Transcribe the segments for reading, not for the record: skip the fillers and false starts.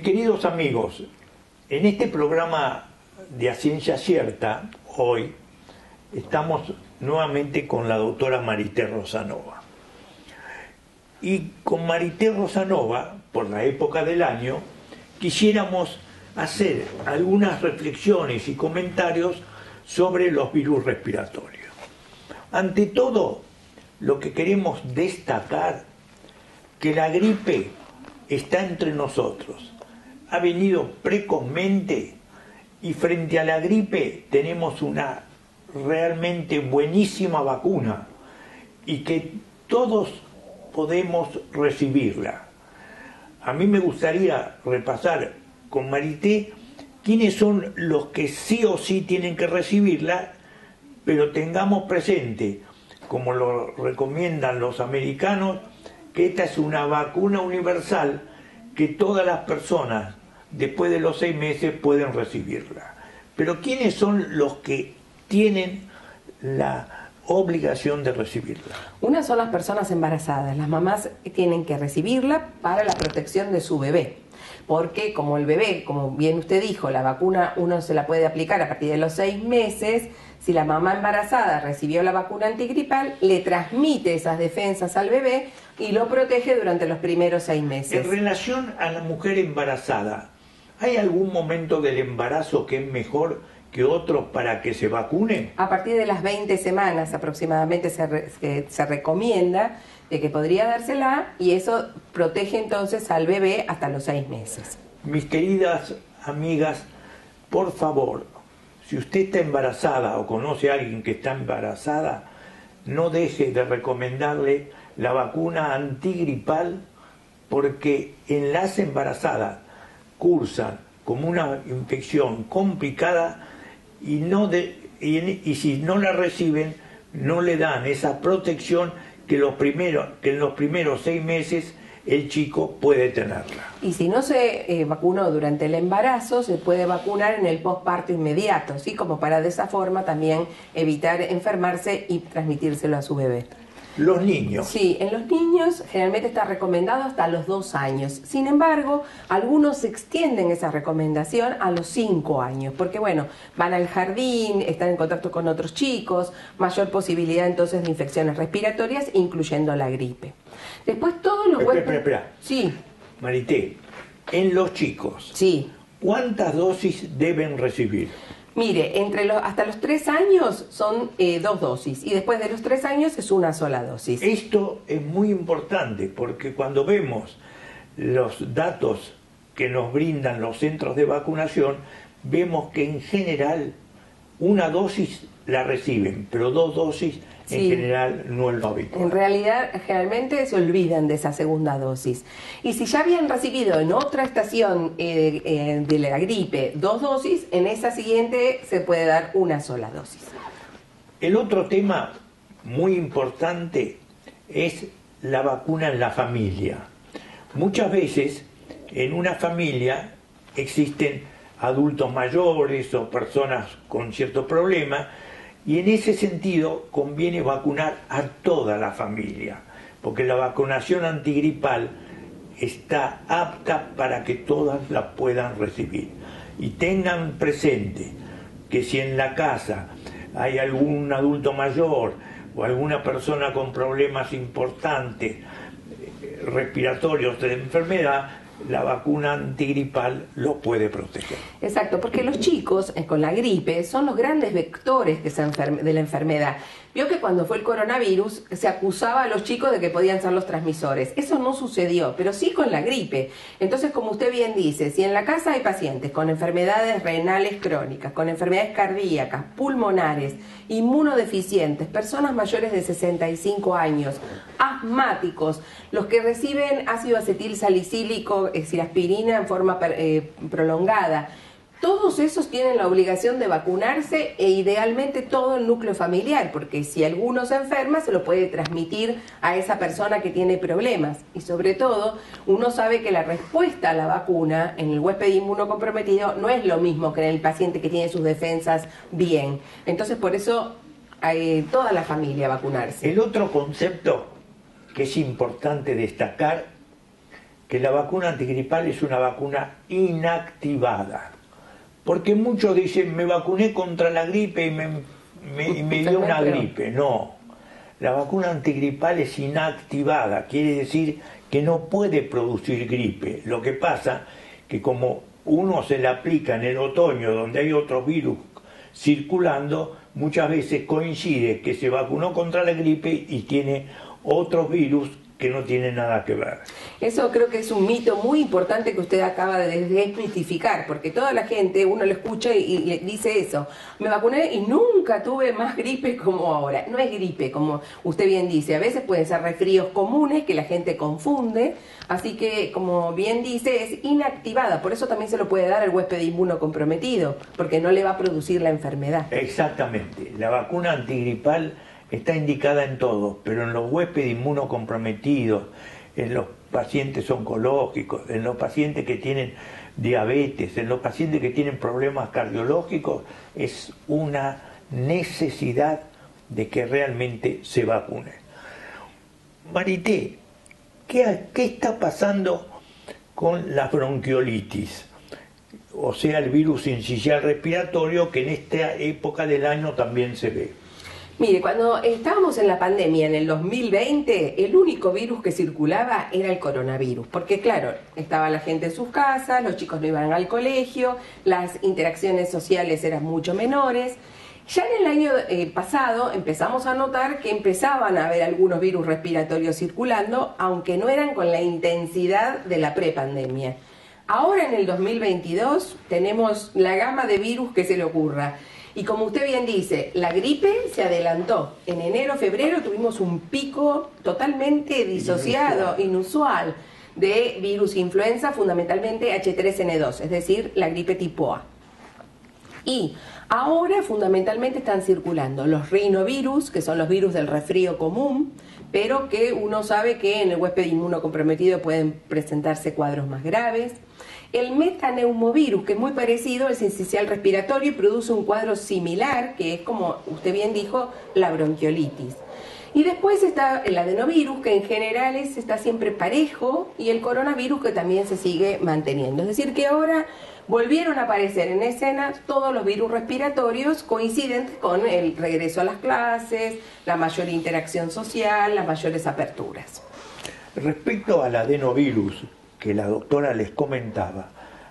queridos amigos, en este programa de A Ciencia Cierta, hoy, estamos nuevamente con la doctora Marité Rosanova. Y con Marité Rosanova, por la época del año, quisiéramos hacer algunas reflexiones y comentarios sobre los virus respiratorios. Ante todo, lo que queremos destacar, que la gripe está entre nosotros, ha venido precozmente y frente a la gripe tenemos una realmente buenísima vacuna y que todos podemos recibirla. A mí me gustaría repasar con Marité quiénes son los que sí o sí tienen que recibirla, pero tengamos presente, como lo recomiendan los americanos, que esta es una vacuna universal que todas las personas después de los 6 meses pueden recibirla. Pero ¿quiénes son los que tienen la obligación de recibirla? Una son las personas embarazadas. Las mamás tienen que recibirla para la protección de su bebé. Porque como el bebé, como bien usted dijo, la vacuna uno se la puede aplicar a partir de los 6 meses. Si la mamá embarazada recibió la vacuna antigripal, le transmite esas defensas al bebé y lo protege durante los primeros 6 meses. En relación a la mujer embarazada, ¿hay algún momento del embarazo que es mejor que otro para que se vacune? A partir de las 20 semanas aproximadamente se recomienda de que podría dársela y eso protege entonces al bebé hasta los 6 meses. Mis queridas amigas, por favor, si usted está embarazada o conoce a alguien que está embarazada, no deje de recomendarle la vacuna antigripal, porque en las embarazadas cursan como una infección complicada y si no la reciben, no le dan esa protección que en los primeros 6 meses el chico puede tenerla. Y si no se vacunó durante el embarazo, se puede vacunar en el posparto inmediato, ¿sí? Como para de esa forma también evitar enfermarse y transmitírselo a su bebé. Los niños. Sí, en los niños generalmente está recomendado hasta los 2 años. Sin embargo, algunos extienden esa recomendación a los 5 años, porque bueno, van al jardín, están en contacto con otros chicos, mayor posibilidad entonces de infecciones respiratorias, incluyendo la gripe. Después todos los huéspedes... Espera. Sí. Marité, en los chicos, sí, ¿cuántas dosis deben recibir? Mire, hasta los 3 años son 2 dosis y después de los 3 años es una sola dosis. Esto es muy importante porque cuando vemos los datos que nos brindan los centros de vacunación, vemos que en general una dosis la reciben, pero 2 dosis en general no es lo habitual. En realidad, generalmente se olvidan de esa segunda dosis. Y si ya habían recibido en otra estación de la gripe 2 dosis, en esa siguiente se puede dar una sola dosis. El otro tema muy importante es la vacuna en la familia. Muchas veces en una familia existen adultos mayores o personas con ciertos problemas, y en ese sentido conviene vacunar a toda la familia, porque la vacunación antigripal está apta para que todas la puedan recibir. Y tengan presente que si en la casa hay algún adulto mayor o alguna persona con problemas importantes respiratorios de enfermedad, la vacuna antigripal los puede proteger. Exacto, porque los chicos con la gripe son los grandes vectores de la enfermedad. Vio que cuando fue el coronavirus se acusaba a los chicos de que podían ser los transmisores. Eso no sucedió, pero sí con la gripe. Entonces, como usted bien dice, si en la casa hay pacientes con enfermedades renales crónicas, con enfermedades cardíacas, pulmonares, inmunodeficientes, personas mayores de 65 años, asmáticos, los que reciben ácido acetil salicílico, es decir, aspirina en forma prolongada, todos esos tienen la obligación de vacunarse e idealmente todo el núcleo familiar, porque si alguno se enferma se lo puede transmitir a esa persona que tiene problemas. Y sobre todo, uno sabe que la respuesta a la vacuna en el huésped inmunocomprometido no es lo mismo que en el paciente que tiene sus defensas bien. Entonces, por eso, toda la familia vacunarse. El otro concepto que es importante destacar, que la vacuna antigripal es una vacuna inactivada. Porque muchos dicen, me vacuné contra la gripe y me dio una gripe. No, la vacuna antigripal es inactivada, quiere decir que no puede producir gripe. Lo que pasa que como uno se la aplica en el otoño, donde hay otros virus circulando, muchas veces coincide que se vacunó contra la gripe y tiene otros virus que no tienen nada que ver. Eso creo que es un mito muy importante que usted acaba de desmitificar, porque toda la gente, uno lo escucha y dice eso, me vacuné y nunca tuve más gripe como ahora. No es gripe, como usted bien dice, a veces pueden ser resfríos comunes que la gente confunde, así que, como bien dice, es inactivada, por eso también se lo puede dar al huésped inmunocomprometido, porque no le va a producir la enfermedad. Exactamente, la vacuna antigripal está indicada en todos, pero en los huéspedes inmunocomprometidos, en los pacientes oncológicos, en los pacientes que tienen diabetes, en los pacientes que tienen problemas cardiológicos, es una necesidad de que realmente se vacune. Marité, ¿qué está pasando con la bronquiolitis? O sea, el virus sincicial respiratorio que en esta época del año también se ve. Mire, cuando estábamos en la pandemia en el 2020, el único virus que circulaba era el coronavirus, porque claro, estaba la gente en sus casas, los chicos no iban al colegio, las interacciones sociales eran mucho menores. Ya en el año pasado empezamos a notar que empezaban a haber algunos virus respiratorios circulando, aunque no eran con la intensidad de la prepandemia. Ahora en el 2022 tenemos la gama de virus que se le ocurra. Y como usted bien dice, la gripe se adelantó. En enero, febrero tuvimos un pico totalmente disociado, inusual, de virus influenza, fundamentalmente H3N2, es decir, la gripe tipo A. Y ahora fundamentalmente están circulando los rinovirus, que son los virus del resfrío común, pero que uno sabe que en el huésped inmunocomprometido pueden presentarse cuadros más graves. El metaneumovirus, que es muy parecido al sincicial respiratorio y produce un cuadro similar, que es, como usted bien dijo, la bronquiolitis. Y después está el adenovirus, que en general está siempre parejo, y el coronavirus, que también se sigue manteniendo. Es decir, que ahora volvieron a aparecer en escena todos los virus respiratorios coincidentes con el regreso a las clases, la mayor interacción social, las mayores aperturas. Respecto al adenovirus, que la doctora les comentaba,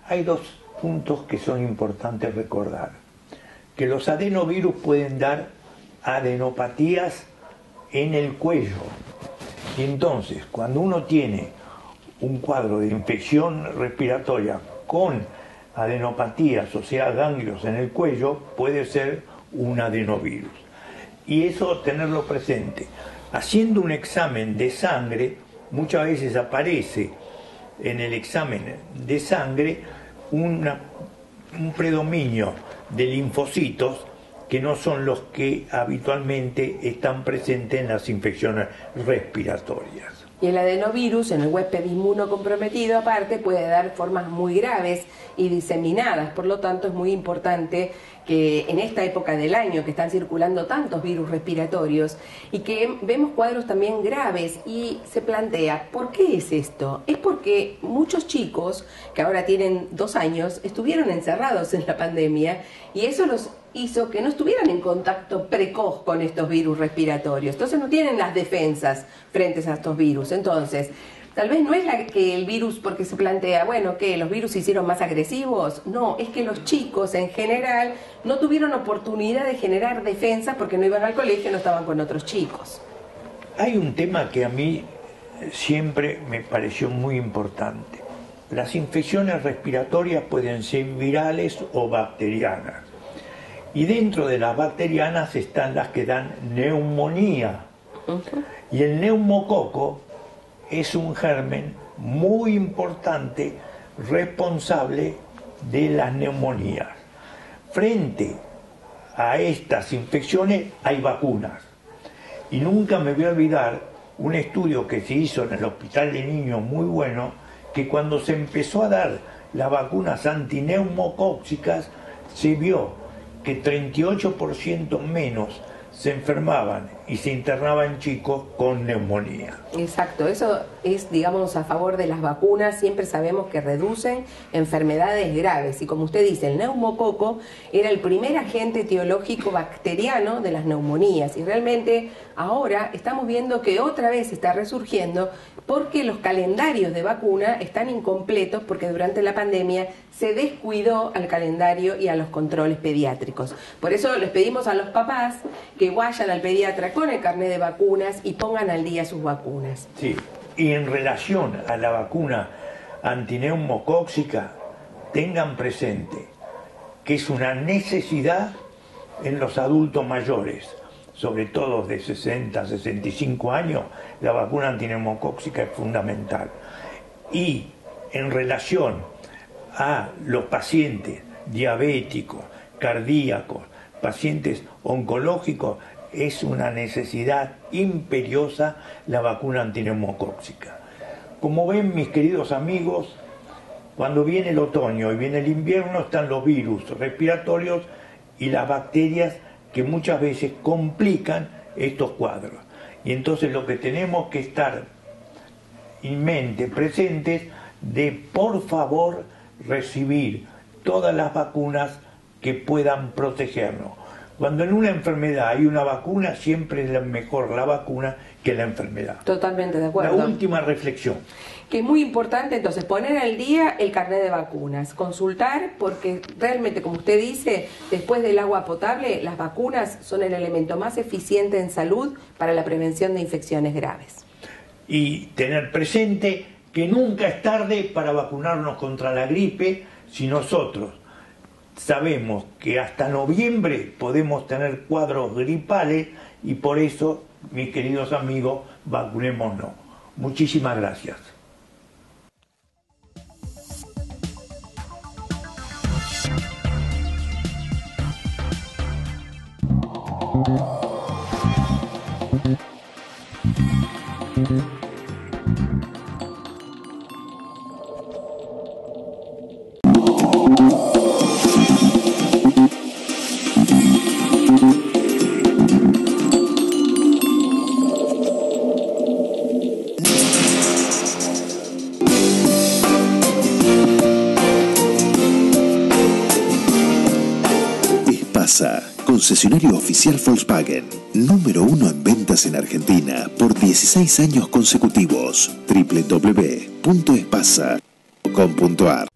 hay dos puntos que son importantes recordar. Que los adenovirus pueden dar adenopatías en el cuello. Y entonces, cuando uno tiene un cuadro de infección respiratoria con adenopatías, o sea, ganglios en el cuello, puede ser un adenovirus. Y eso tenerlo presente. Haciendo un examen de sangre, muchas veces aparece en el examen de sangre un predominio de linfocitos que no son los que habitualmente están presentes en las infecciones respiratorias. Y el adenovirus en el huésped inmunocomprometido aparte puede dar formas muy graves y diseminadas, por lo tanto es muy importante que en esta época del año que están circulando tantos virus respiratorios y que vemos cuadros también graves y se plantea, ¿por qué es esto? Es porque muchos chicos que ahora tienen 2 años estuvieron encerrados en la pandemia y eso los hizo que no estuvieran en contacto precoz con estos virus respiratorios. Entonces no tienen las defensas frente a estos virus. Entonces, tal vez no es que el virus, porque se plantea, bueno, que los virus se hicieron más agresivos. No, es que los chicos en general no tuvieron oportunidad de generar defensas porque no iban al colegio, no estaban con otros chicos. Hay un tema que a mí siempre me pareció muy importante. Las infecciones respiratorias pueden ser virales o bacterianas. Y dentro de las bacterianas están las que dan neumonía. Y el neumococo es un germen muy importante responsable de las neumonías. Frente a estas infecciones hay vacunas. Y nunca me voy a olvidar un estudio que se hizo en el Hospital de Niños muy bueno, que cuando se empezó a dar las vacunas antineumocóxicas, se vio que 38% menos se enfermaban y se internaban chicos con neumonía. Exacto, eso es, digamos, a favor de las vacunas. Siempre sabemos que reducen enfermedades graves y, como usted dice, el neumococo era el primer agente etiológico bacteriano de las neumonías, y realmente ahora estamos viendo que otra vez está resurgiendo porque los calendarios de vacuna están incompletos, porque durante la pandemia se descuidó al calendario y a los controles pediátricos. Por eso les pedimos a los papás que vayan al pediatra con el carnet de vacunas y pongan al día sus vacunas. Sí, y en relación a la vacuna antineumocóxica, tengan presente que es una necesidad en los adultos mayores, sobre todo de 60 a 65 años, la vacuna antineumocóxica es fundamental. Y en relación a los pacientes diabéticos, cardíacos, pacientes oncológicos, es una necesidad imperiosa la vacuna antineumocóxica. Como ven, mis queridos amigos, cuando viene el otoño y viene el invierno están los virus respiratorios y las bacterias que muchas veces complican estos cuadros. Y entonces lo que tenemos que estar en mente, presentes, de por favor recibir todas las vacunas que puedan protegernos. Cuando en una enfermedad hay una vacuna, siempre es mejor la vacuna que la enfermedad. Totalmente de acuerdo. La última reflexión. Que es muy importante entonces poner al día el carnet de vacunas, consultar, porque realmente, como usted dice, después del agua potable, las vacunas son el elemento más eficiente en salud para la prevención de infecciones graves. Y tener presente que nunca es tarde para vacunarnos contra la gripe si nosotros sabemos que hasta noviembre podemos tener cuadros gripales, y por eso, mis queridos amigos, vacunémonos. Muchísimas gracias. Concesionario oficial Volkswagen, número 1 en ventas en Argentina por 16 años consecutivos. www.espasa.com.ar.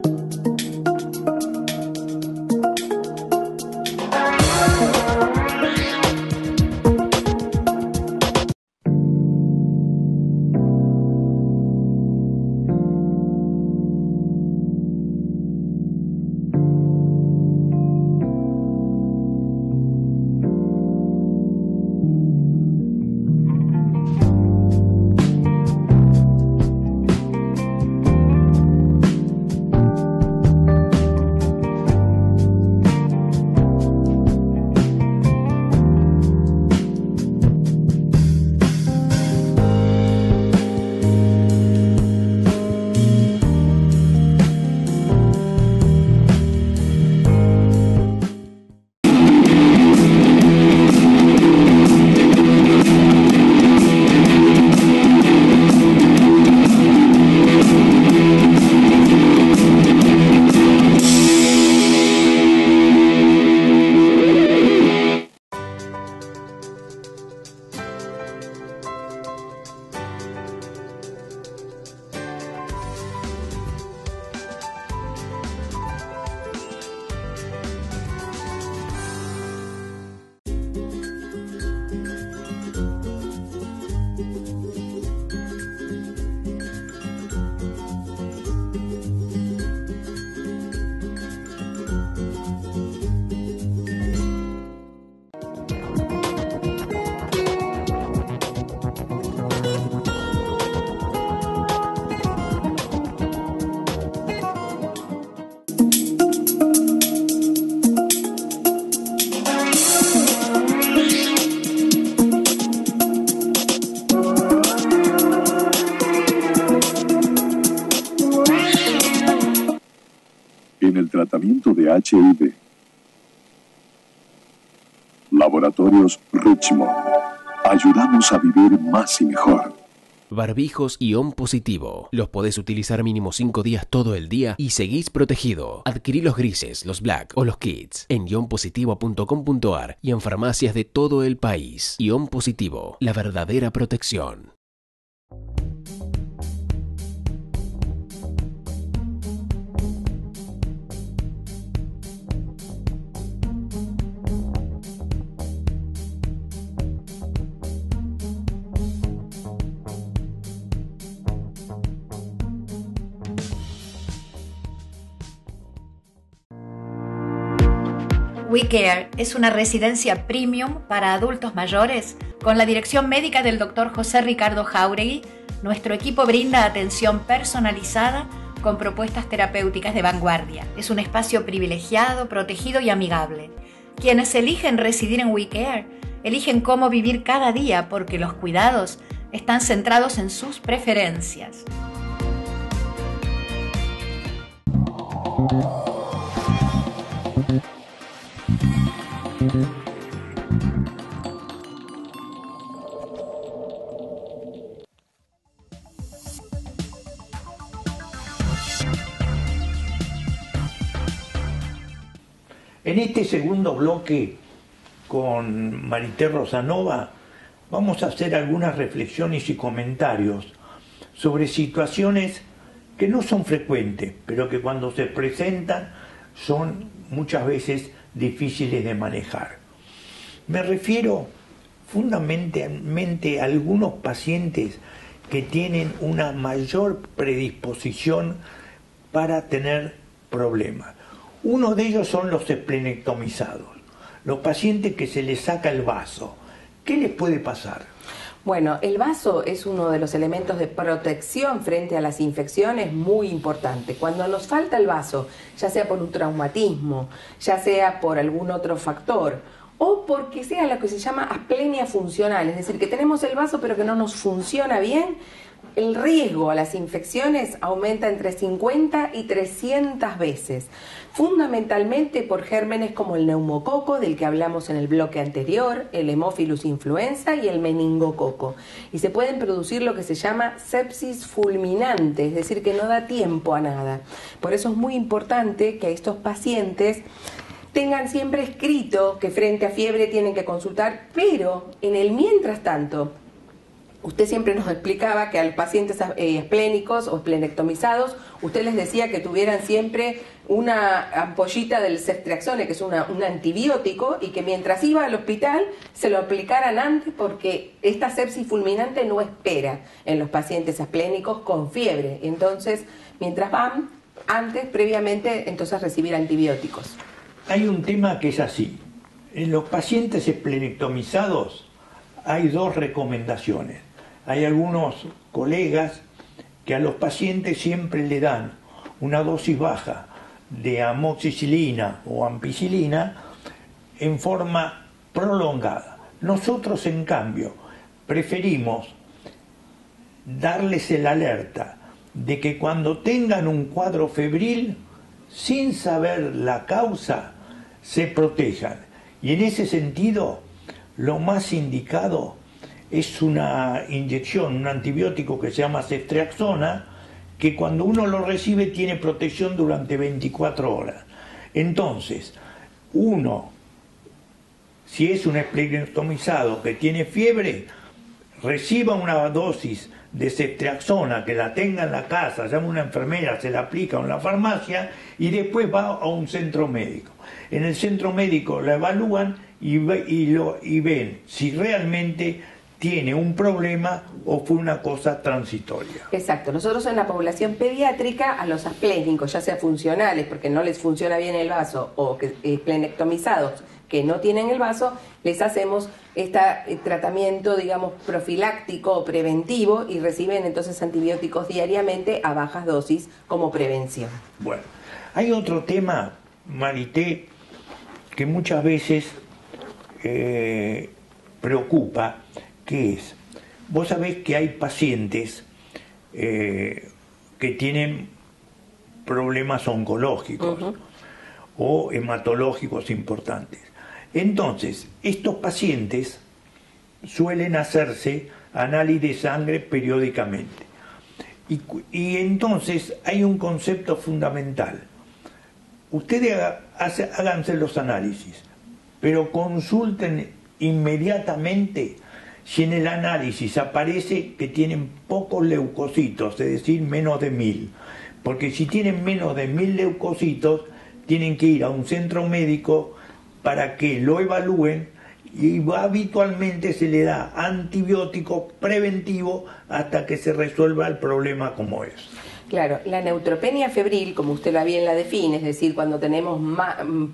En el tratamiento de HIV. Laboratorios Richmond. Ayudamos a vivir más y mejor. Barbijos ION Positivo. Los podés utilizar mínimo 5 días todo el día y seguís protegido. Adquirí los grises, los black o los kids en ionpositivo.com.ar y en farmacias de todo el país. ION Positivo, la verdadera protección. WeCare es una residencia premium para adultos mayores. Con la dirección médica del Dr. José Ricardo Jáuregui, nuestro equipo brinda atención personalizada con propuestas terapéuticas de vanguardia. Es un espacio privilegiado, protegido y amigable. Quienes eligen residir en WeCare eligen cómo vivir cada día porque los cuidados están centrados en sus preferencias. En este segundo bloque con Marité Rosanova vamos a hacer algunas reflexiones y comentarios sobre situaciones que no son frecuentes, pero que cuando se presentan son muchas veces difíciles de manejar. Me refiero fundamentalmente a algunos pacientes que tienen una mayor predisposición para tener problemas. Uno de ellos son los esplenectomizados, los pacientes que se les saca el vaso. ¿Qué les puede pasar? Bueno, el vaso es uno de los elementos de protección frente a las infecciones muy importante. Cuando nos falta el vaso, ya sea por un traumatismo, ya sea por algún otro factor, o porque sea lo que se llama asplenia funcional, es decir, que tenemos el vaso pero que no nos funciona bien, el riesgo a las infecciones aumenta entre 50 y 300 veces, fundamentalmente por gérmenes como el neumococo, del que hablamos en el bloque anterior, el Haemophilus influenza y el meningococo. Y se pueden producir lo que se llama sepsis fulminante, es decir, que no da tiempo a nada. Por eso es muy importante que estos pacientes tengan siempre escrito que frente a fiebre tienen que consultar, pero en el mientras tanto, usted siempre nos explicaba que a los pacientes esplénicos o esplenectomizados, usted les decía que tuvieran siempre una ampollita del ceftriaxone, que es un antibiótico, y que mientras iba al hospital se lo aplicaran antes, porque esta sepsis fulminante no espera en los pacientes esplénicos con fiebre. Entonces, mientras van, antes, previamente, entonces recibir antibióticos. Hay un tema que es así. En los pacientes esplenectomizados hay dos recomendaciones. Hay algunos colegas que a los pacientes siempre le dan una dosis baja de amoxicilina o ampicilina en forma prolongada. Nosotros, en cambio, preferimos darles el alerta de que cuando tengan un cuadro febril, sin saber la causa, se protejan. Y en ese sentido, lo más indicado es una inyección, un antibiótico que se llama ceftriaxona, que cuando uno lo recibe tiene protección durante 24 horas. Entonces, uno, si es un esplenectomizado que tiene fiebre, reciba una dosis de ceftriaxona, que la tenga en la casa, llama a una enfermera, se la aplica en la farmacia y después va a un centro médico. En el centro médico la evalúan y ven si realmente tiene un problema o fue una cosa transitoria. Exacto. Nosotros en la población pediátrica, a los asplénicos, ya sea funcionales, porque no les funciona bien el vaso, o esplenectomizados que no tienen el vaso, les hacemos este tratamiento, digamos, profiláctico o preventivo, y reciben entonces antibióticos diariamente a bajas dosis como prevención. Bueno, hay otro tema, Marité, que muchas veces preocupa, que es, vos sabés que hay pacientes que tienen problemas oncológicos o hematológicos importantes. Entonces, estos pacientes suelen hacerse análisis de sangre periódicamente. Y entonces hay un concepto fundamental. Ustedes háganse los análisis, pero consulten inmediatamente si en el análisis aparece que tienen pocos leucocitos, es decir, menos de 1000. Porque si tienen menos de 1000 leucocitos, tienen que ir a un centro médico para que lo evalúen, y habitualmente se le da antibiótico preventivo hasta que se resuelva el problema como es. Claro, la neutropenia febril, como usted la bien la define, es decir, cuando tenemos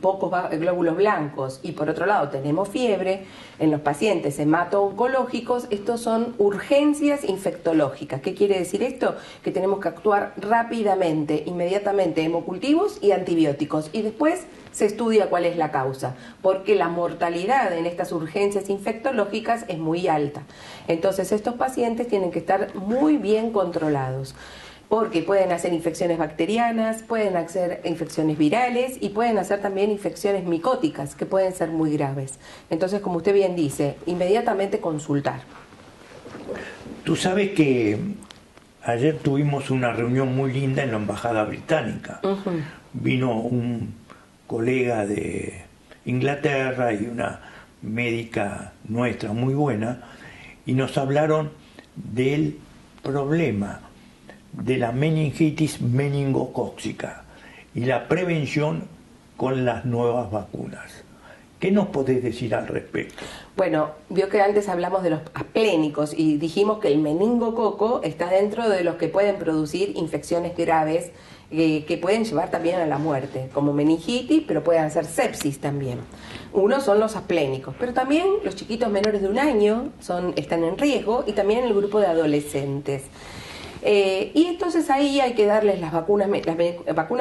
pocos glóbulos blancos y por otro lado tenemos fiebre, en los pacientes hemato-oncológicos, estos son urgencias infectológicas. ¿Qué quiere decir esto? Que tenemos que actuar rápidamente, inmediatamente, hemocultivos y antibióticos, y después se estudia cuál es la causa, porque la mortalidad en estas urgencias infectológicas es muy alta. Entonces estos pacientes tienen que estar muy bien controlados, porque pueden hacer infecciones bacterianas, pueden hacer infecciones virales y pueden hacer también infecciones micóticas, que pueden ser muy graves. Entonces, como usted bien dice, inmediatamente consultar. Tú sabes que ayer tuvimos una reunión muy linda en la Embajada Británica. Vino un colega de Inglaterra y una médica nuestra muy buena, y nos hablaron del problema de la meningitis meningocócica y la prevención con las nuevas vacunas. ¿Qué nos podés decir al respecto? Bueno, vio que antes hablamos de los aplénicos y dijimos que el meningococo está dentro de los que pueden producir infecciones graves que pueden llevar también a la muerte, como meningitis, pero pueden hacer sepsis también. Uno son los aplénicos, pero también los chiquitos menores de 1 año están en riesgo, y también el grupo de adolescentes. Y entonces ahí hay que darles las vacunas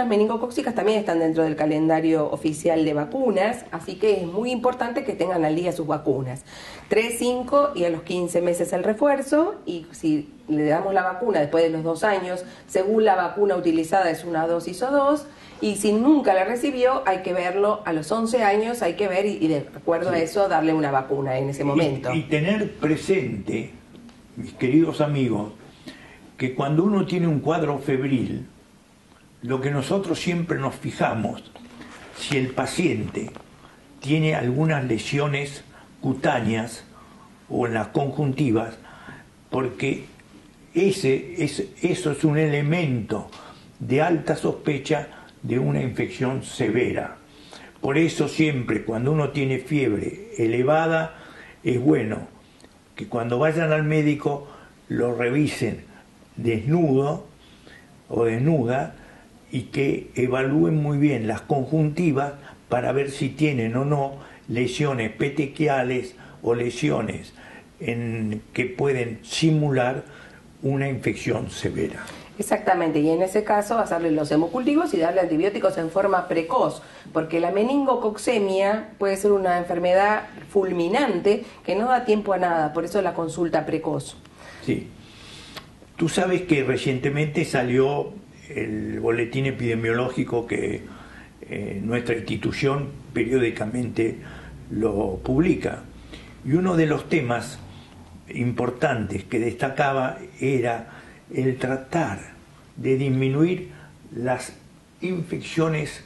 meningocócicas, también están dentro del calendario oficial de vacunas, así que es muy importante que tengan al día sus vacunas. 3, 5 y a los 15 meses el refuerzo, y si le damos la vacuna después de los 2 años, según la vacuna utilizada es una dosis o 2, y si nunca la recibió hay que verlo a los 11 años, hay que ver y de acuerdo a eso darle una vacuna en ese momento. Y tener presente, mis queridos amigos, que cuando uno tiene un cuadro febril, lo que nosotros siempre nos fijamos, si el paciente tiene algunas lesiones cutáneas o en las conjuntivas, porque eso es un elemento de alta sospecha de una infección severa. Por eso siempre cuando uno tiene fiebre elevada, es bueno que cuando vayan al médico lo revisen desnudo o desnuda, y que evalúen muy bien las conjuntivas para ver si tienen o no lesiones petequiales o lesiones que pueden simular una infección severa. Exactamente, y en ese caso hacerle los hemocultivos y darle antibióticos en forma precoz, porque la meningococcemia puede ser una enfermedad fulminante que no da tiempo a nada, por eso la consulta precoz. Sí. Tú sabes que recientemente salió el boletín epidemiológico que nuestra institución periódicamente lo publica. Y uno de los temas importantes que destacaba era el tratar de disminuir las infecciones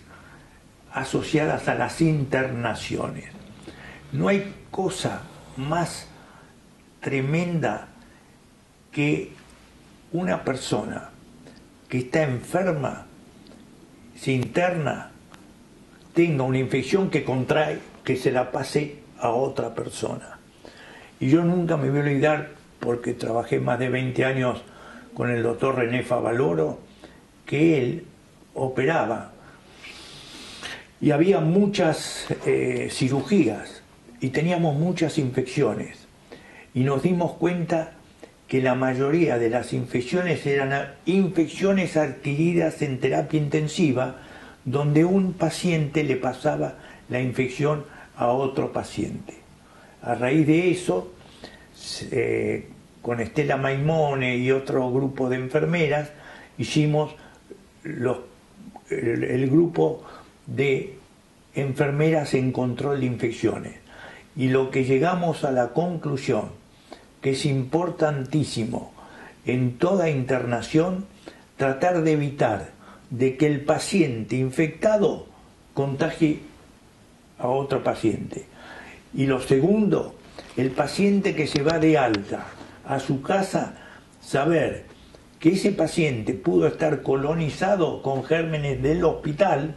asociadas a las internaciones. No hay cosa más tremenda que una persona que está enferma, se interna, tenga una infección que contrae, que se la pase a otra persona. Y yo nunca me voy a olvidar, porque trabajé más de 20 años con el doctor René Favaloro, que él operaba y había muchas cirugías y teníamos muchas infecciones, y nos dimos cuenta que la mayoría de las infecciones eran infecciones adquiridas en terapia intensiva, donde un paciente le pasaba la infección a otro paciente. A raíz de eso, con Estela Maimone y otro grupo de enfermeras, hicimos el grupo de enfermeras en control de infecciones. y lo que llegamos a la conclusión que es importantísimo en toda internación tratar de evitar de que el paciente infectado contagie a otro paciente. Y lo segundo, el paciente que se va de alta a su casa, saber que ese paciente pudo estar colonizado con gérmenes del hospital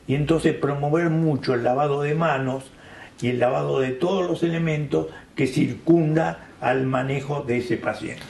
y entonces promover mucho el lavado de manos y el lavado de todos los elementos que circunda al manejo de ese paciente.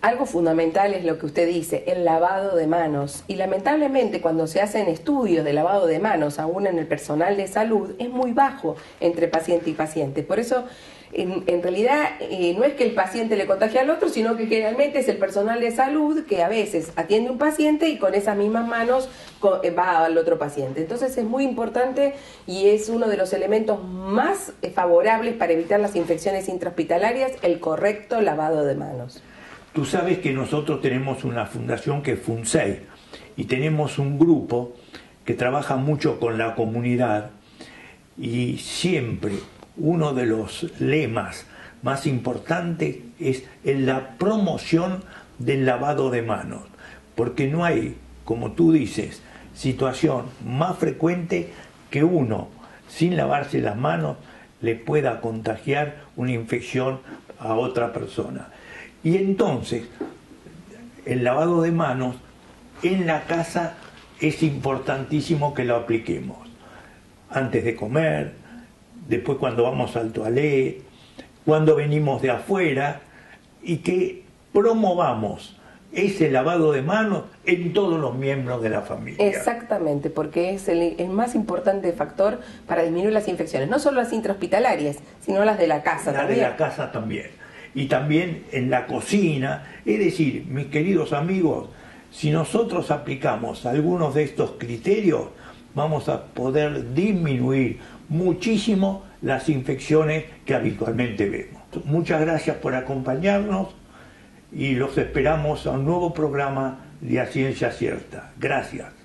Algo fundamental es lo que usted dice, el lavado de manos. Y lamentablemente cuando se hacen estudios de lavado de manos, aún en el personal de salud, es muy bajo entre paciente y paciente. Por eso, en realidad, no es que el paciente le contagie al otro, sino que generalmente es el personal de salud que a veces atiende a un paciente y con esas mismas manos va al otro paciente. Entonces es muy importante y es uno de los elementos más favorables para evitar las infecciones intrahospitalarias, el correcto lavado de manos. Tú sabes que nosotros tenemos una fundación que es FUNSEI y tenemos un grupo que trabaja mucho con la comunidad y siempre uno de los lemas más importantes es en la promoción del lavado de manos, porque no hay, como tú dices, situación más frecuente que uno, sin lavarse las manos, le pueda contagiar una infección a otra persona. Y entonces, el lavado de manos en la casa es importantísimo que lo apliquemos. Antes de comer, después cuando vamos al toilet, cuando venimos de afuera, y que promovamos ese lavado de manos en todos los miembros de la familia. Exactamente, porque es el más importante factor para disminuir las infecciones, no solo las intrahospitalarias, sino las de la casa también. Las de la casa también. Y también en la cocina. Es decir, mis queridos amigos, si nosotros aplicamos algunos de estos criterios, vamos a poder disminuir muchísimo las infecciones que habitualmente vemos. Muchas gracias por acompañarnos y los esperamos a un nuevo programa de A Ciencia Cierta. Gracias.